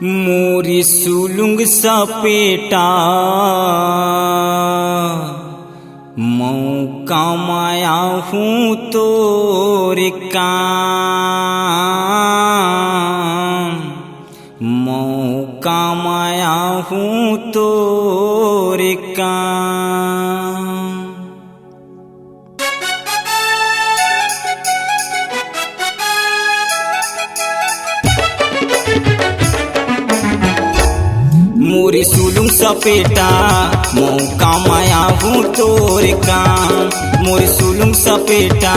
मोरी सुलुंग सपेटा मौका माया हूँ तोरे काम, मौका माया हूँ तोरे काम। मोरी सुलुंग सपेटा मौका माया हूँ तोरे काम, मोरी सुलुंग सपेटा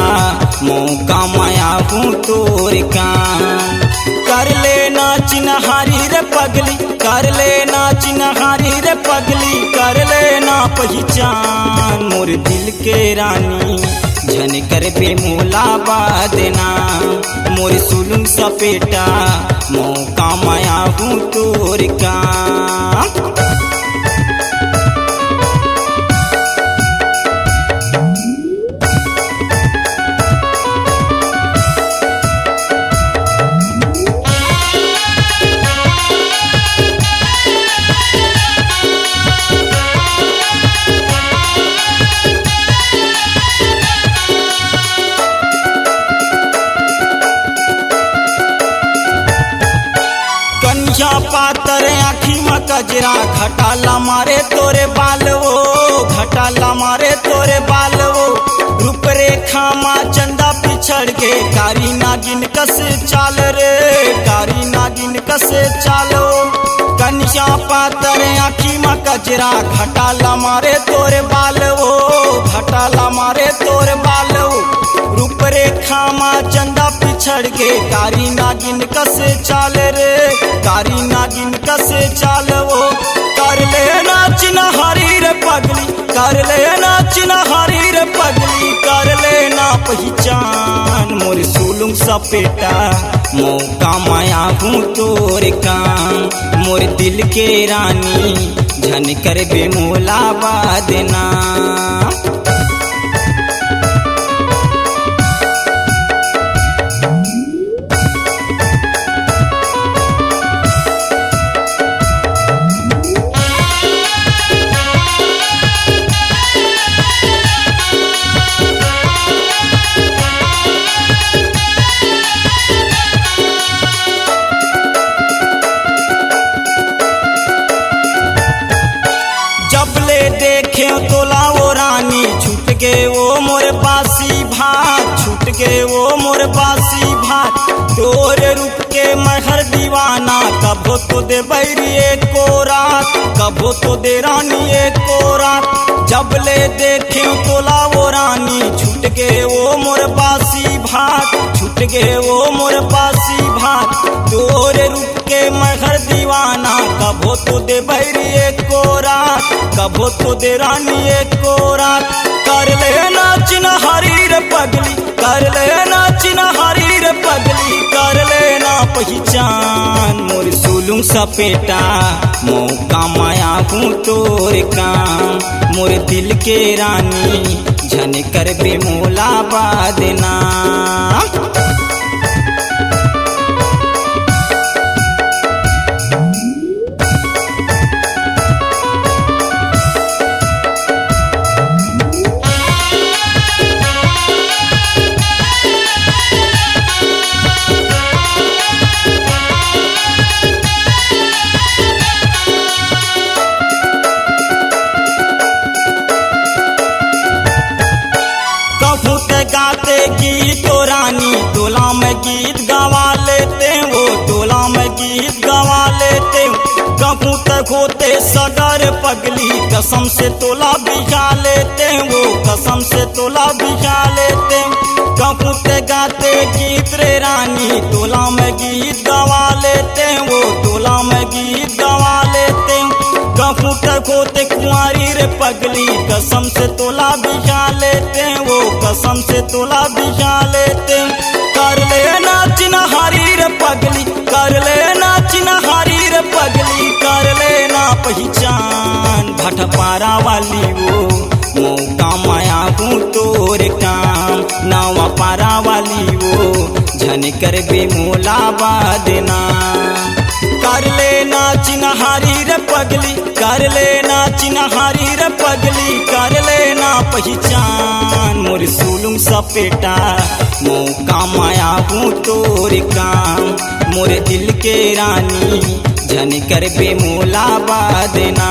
मौका माया हूँ तोरे काम। कर लेना चिन्हारी रे पगली, कर लेना चिन्हारी रे पगली, कर लेना पहचान मोर दिल के रानी झन कर बेमोला बादना। मोर सुलुंग सपेटा मौका माया हूँ तोर काम। पातर आँखी में कजरा घटाला मारे तोरे बाल वो, घटाला मारे तोरे बाल वो। रूप रेखा माँ चंदा पिछड़ के कारी नागिन कस चाल रे, कारी नागिन कस चालो। कन्या पातर आँखी में कजरा घटाला मारे तोरे बाल वो, घटाला मारे तोरे बाल वो। रूप रेखा माँ चंदा पिछड़ के कारी नागिन कसे चाल रे, कारी नागिन कसे चाल वो। कर लेना चिन्हारी रे पगली, कर लेना चिन्हारी रे पगली, कर लेना पहचान मोर सुलुंग सपेटा मौका माया हूँ तोरे काम। मोर दिल के रानी झन कर बेमोला बादना। देखे तोला वो रानी छूट गए वो मोर बासी भात, छूट गए वो मोर बासी भात। तोरे रूप के महर दीवाना कबो तो दे बैरी एको रात, कबो तो दे रानी एको रात। जब ले देखे तोला वो रानी छूट गए वो मोर बासी भात, छूट गए वो मोर बासी भात। तोरे रूप के महर दीवाना कबो तो दे बैरी एको रात, कबो तो दे रानी एको रात। कर लेना चिन्हारी रे पगली, कर लेना चिन्हारी रे पगली, कर लेना पहचान मोर सुलुंग सपेटा मौका माया हूँ तोरे काम। मोर दिल के रानी झन कर बेमोला बादना। गाते गीत तो रानी तोला में गीत गवा लेते वो, तोला में गीत गवा लेते। कबू तक होते सगर पगली कसम से तोला बिछा लेते वो, कसम से तोला बिछा लेते। कबू तक गाते गीत रे रानी तोला में गीत गवा लेते वो, तोला में गीत गवा लेते। कबू तक होते कुंवारी रे पगली कसम से तोला बिछा लेते वो, कसम से तोला बिछा लेते। कर लेना चिन्हारी रे पगली, कर लेना चिन्हारी रे पगली, कर लेना पहचान भटपारा वाली वो मौका माया हूँ तोरे काम। नावा पारा वाली वो झन कर बेमोला बादना। कर ले पगली कर लेना चिन्हारी रे पगली कर लेना पहचान मोर सुलुम सपेटा मौका माया हूँ तोर काम मोर दिल के रानी जन कर बेमोला बादना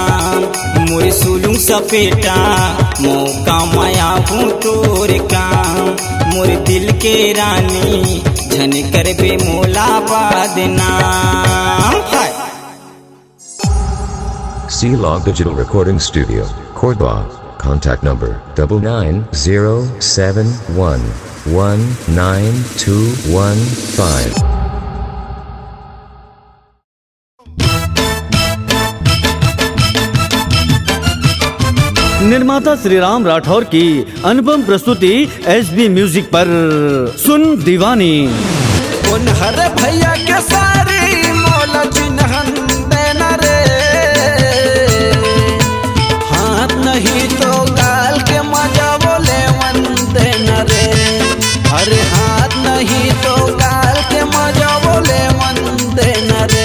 मोर सुलुम सपेटा मौका माया हूँ तोर काम मोर दिल के रानी जन कर बेमोला बादना। C-Log Digital Recording Studio, Cordoba. Contact number 9907119215. निर्माता श्रीराम राठौर की अनुपम प्रस्तुति SB म्यूजिक पर सुन दीवानी। उन हर भैया के सारी मौला चिन्हन देना रे हाथ नहीं तो गाल के मजा बोले मन देना रे अरे हाथ नहीं तो गाल के मजा बोले मन देना रे।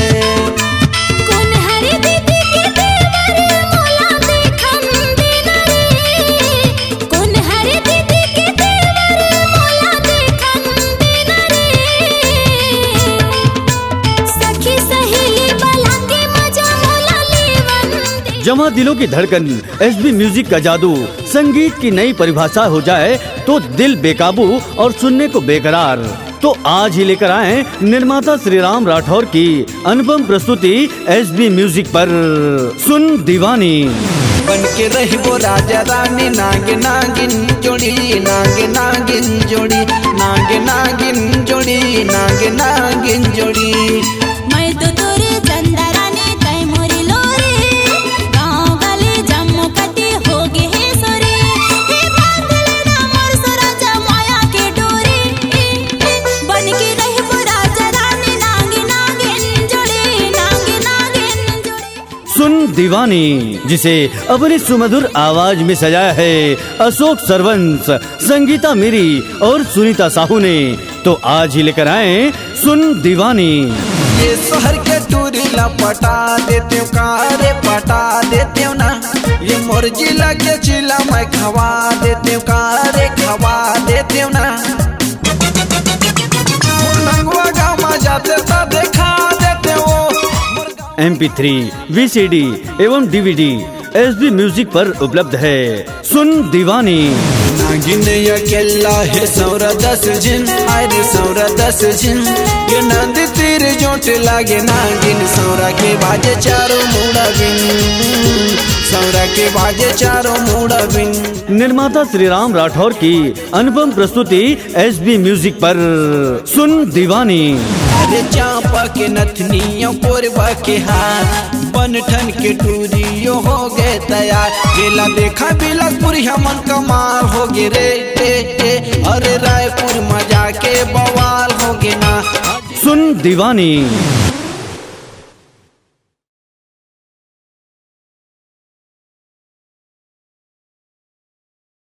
जमा दिलों की धड़कन SB म्यूजिक का जादू संगीत की नई परिभाषा हो जाए तो दिल बेकाबू और सुनने को बेकरार। तो आज ही लेकर आए निर्माता श्रीराम राठौर की अनुपम प्रस्तुति SB म्यूजिक पर सुन दीवानी। बन के रही वो राजा रानी नागे नागिन जोड़ी नागे नागिन जोड़ी नागे नागिन जोड़ी नागे नागिन जोड़ी। मैं तो तोरे चंदा रानी तय मोरी लोरे गाँव वाले जम्मू कटी हो गे हे सोरे हे बांधले ना मोर सराजा माया के डोरे बन के रही वो राजा रानी नागे नागिन जोड़ी नागे नागिन जोड़ी। सुन दीवानी जिसे अपनी सुमधुर आवाज में सजाया है अशोक सरवंश, संगीता मीरी और सुनीता साहू ने। तो आज ही लेकर आए सुन दीवानी। ये शहर के टूरी पटा देते हो कारे पटा देते हो ना ये मोर जिला के चिला मैं खवा देते हो कारे खवा देते हो ना नंगवा गाँव में जाते तो देखा देते हो। MP3, VCD एवं DVD SB म्यूजिक पर उपलब्ध है। सुन दीवानी। नागिन अकेला है सौरा 10 जिन अरे सौरा 10 जिन ये नंद तीर जोट लागे नागिन सौरा के बाजे चारों मुड़ा बिन सौरा के बाजे चारों मुड़ा बिन। निर्माता श्रीराम राठौर की अनुपम प्रस्तुति SB म्यूजिक पर सुन दीवानी। अरे चांपा के नथनियों कोरबा के हाथ बनठन के टूरियो हो गए तैयार जेला देखा बिलकपुर हमन कमाल हो गे रे अरे रायपुर मजा के बवाल हो गे ना। सुन दीवानी।